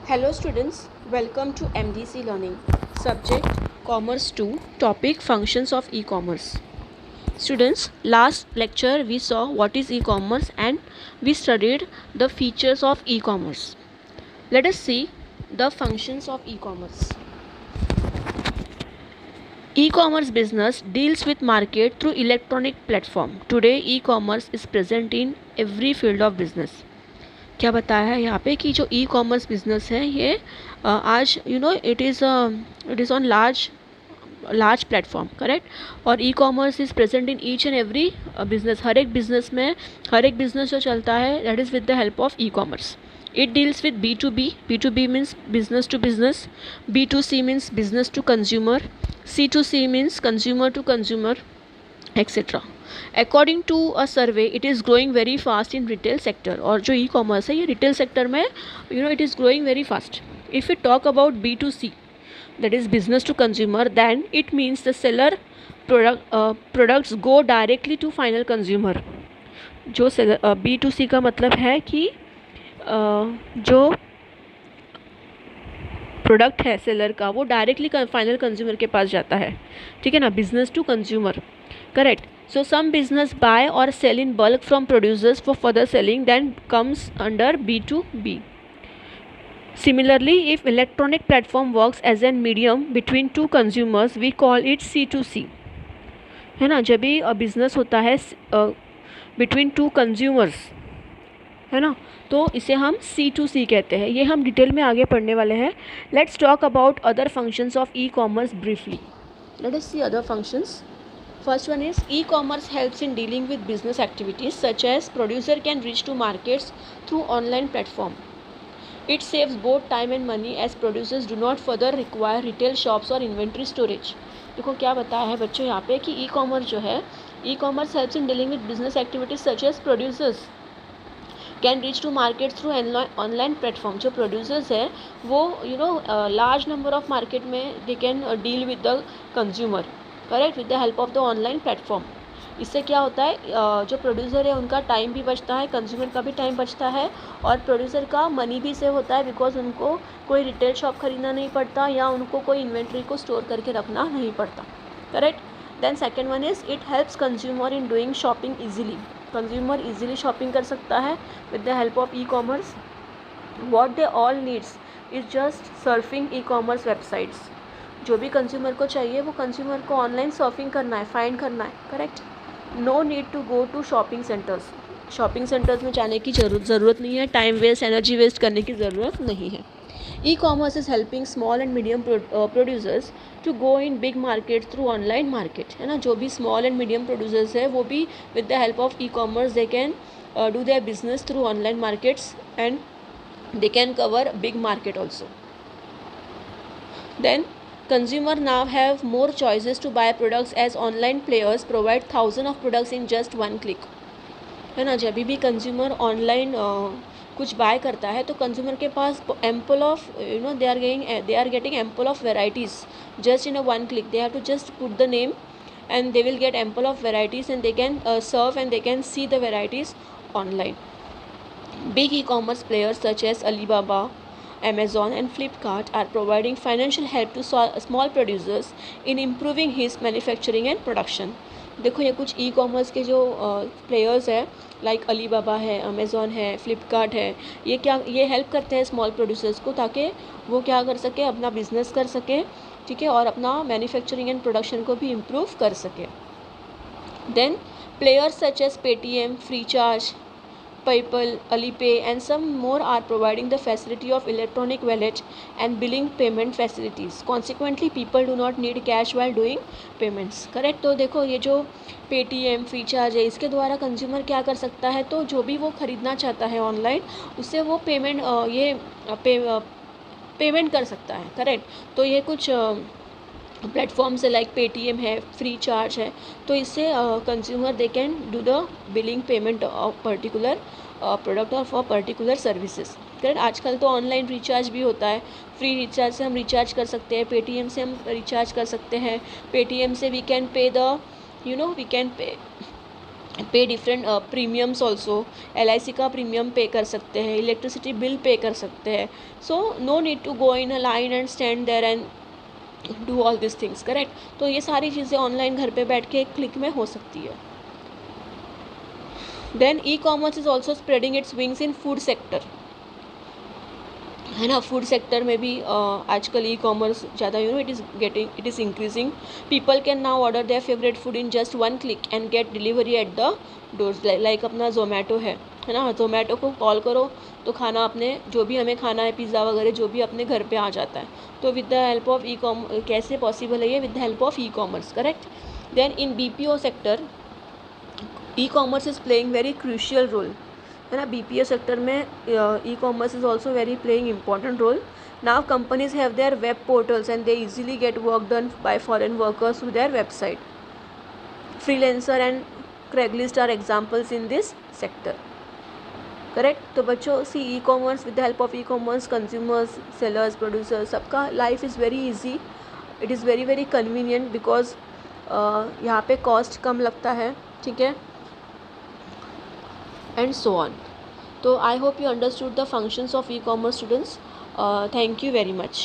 Hello students, welcome to MDC Learning. Subject Commerce 2, topic Functions of e-commerce. Students, last lecture we saw what is e-commerce and we studied the features of e-commerce. Let us see the functions of e-commerce. E-commerce business deals with market through electronic platform. Today e-commerce is present in every field of business. क्या बताया है यहाँ पे कि जो e commerce business है ये आज it is on large platform, correct. और e commerce is present in each and every business. हर एक बिजनेस जो चलता है that is with the help of e commerce. It deals with B2B. B2B means business to business. B2C means business to consumer. C2C means consumer to consumer, etc. According to a survey, it is growing very fast in retail sector. और जो e commerce है ये retail sector में it is growing very fast. If we talk about B2C, that is business to consumer, then it means the seller products go directly to final consumer. जो seller B2C का मतलब है कि जो product है seller का वो डायरेक्टली फाइनल कंज्यूमर के पास जाता है, ठीक है ना, business to consumer, correct. So some business buy or sell in bulk from producers for further selling, then comes under B2B. Similarly, if electronic platform works as a medium between two consumers, we call it C2C. है ना, जब भी business होता है between two consumers, है ना, तो इसे हम C2C कहते हैं. ये हम डिटेल में आगे पढ़ने वाले हैं. Let's talk about other functions of e commerce briefly. Let us see other functions. First one is e-commerce helps in dealing with business activities such as producer can reach to markets through online platform. It saves both time and money as producers do not further require retail shops or inventory storage. देखो क्या बताया है बच्चों यहाँ पे कि e-commerce जो है, e-commerce helps in dealing with business activities such as producers can reach to market through online platform. जो प्रोड्यूसर्स है वो लार्ज नंबर ऑफ मार्केट में they can deal with the consumer, correct, with the help of the online platform. इससे क्या होता है, जो producer है उनका टाइम भी बचता है, कंज्यूमर का भी टाइम बचता है और प्रोड्यूसर का मनी भी सेव होता है बिकॉज उनको कोई रिटेल शॉप खरीदना नहीं पड़ता या उनको कोई इन्वेंट्री को स्टोर करके रखना नहीं पड़ता, correct. Then second one is it helps consumer in doing shopping easily. Consumer easily shopping कर सकता है with the help of e commerce. What they all needs is just surfing e commerce websites. जो भी consumer को चाहिए वो consumer को online surfing करना है, फाइंड करना है, correct. No need to go to shopping centres. Shopping centres में जाने की ज़रूरत नहीं है, टाइम वेस्ट, एनर्जी वेस्ट करने की ज़रूरत नहीं है. E commerce is helping small and medium producers to go in big market through online market, है ना. जो भी स्मॉल एंड मीडियम प्रोड्यूसर्स है वो भी with the help of e commerce they can do their business through online markets and they can cover big market also. Then consumer now have more choices to buy products as online players provide thousands of products in just one click, है ना. जब भी consumer online कुछ bye करता है तो consumer के पास ample of they are getting ample of varieties just in a one click. They have to just put the name and they will get ample of varieties and they can surf and they can see the varieties online. Big e-commerce players such as Alibaba, Amazon and Flipkart are providing financial help to small producers in improving his manufacturing and production. देखो ये कुछ e commerce के जो players है like Alibaba है, Amazon है, फ्लिपकार्ट है, ये हेल्प करते हैं स्मॉल प्रोड्यूसर्स को ताकि वो क्या कर सके, अपना बिजनेस कर सके, ठीक है, और अपना मैन्युफैक्चरिंग एंड प्रोडक्शन को भी इम्प्रूव कर सके. Then players such as Paytm, Freecharge, PayPal, Alipay and some more are providing the facility of electronic wallet and billing payment facilities. Consequently, people do not need cash while doing payments. Correct. तो देखो ये जो Paytm, Freecharge है इसके द्वारा consumer क्या कर सकता है, तो जो भी वो ख़रीदना चाहता है ऑनलाइन उससे वो पेमेंट कर सकता है, करेक्ट. तो ये कुछ प्लेटफॉर्म से लाइक पेटीएम है, फ्री चार्ज है, तो इससे consumer they can do the billing payment of particular product और फॉर पर्टिकुलर सर्विसेज, करेक्ट. आजकल तो ऑनलाइन रिचार्ज भी होता है. फ्री रिचार्ज से हम रिचार्ज कर सकते हैं, पेटीएम से हम रिचार्ज कर सकते हैं, पेटीएम से we can pay the pay different premiums also, LIC का प्रीमियम पे कर सकते हैं, इलेक्ट्रिसिटी बिल पे कर सकते हैं. So no need to go in a line and stand there and do all this things. Correct. तो ये सारी चीज़ें ऑनलाइन घर पे बैठ के एक क्लिक में हो सकती है. Then e commerce is also spreading its wings in food sector, है ना. फूड सेक्टर में भी आजकल ई कॉमर्स ज़्यादा it is increasing. People can now order their favourite food in just 1 click and get delivery at the doors. Like अपना जोमेटो है ना. जोमेटो को कॉल करो तो खाना अपने जो भी हमें खाना है, पिज़्ज़ा वगैरह जो भी अपने घर पे आ जाता है. तो विद द हेल्प ऑफ कैसे पॉसिबल है ये? With the help of e commerce. Correct. Then in BPO sector e commerce is playing very crucial role, है ना. BPO सेक्टर में e commerce is also very playing important role. Now companies have their web portals and they easily get work done by foreign workers through their website. Freelancer and Craigslist are examples in this sector. Correct. तो बच्चों see e commerce, with the help of e commerce consumers, sellers, producers, सबका life is very easy. It is very very convenient because यहाँ पे cost कम लगता है. ठीक है. And so on. So I hope you understood the functions of e-commerce, students. Thank you very much.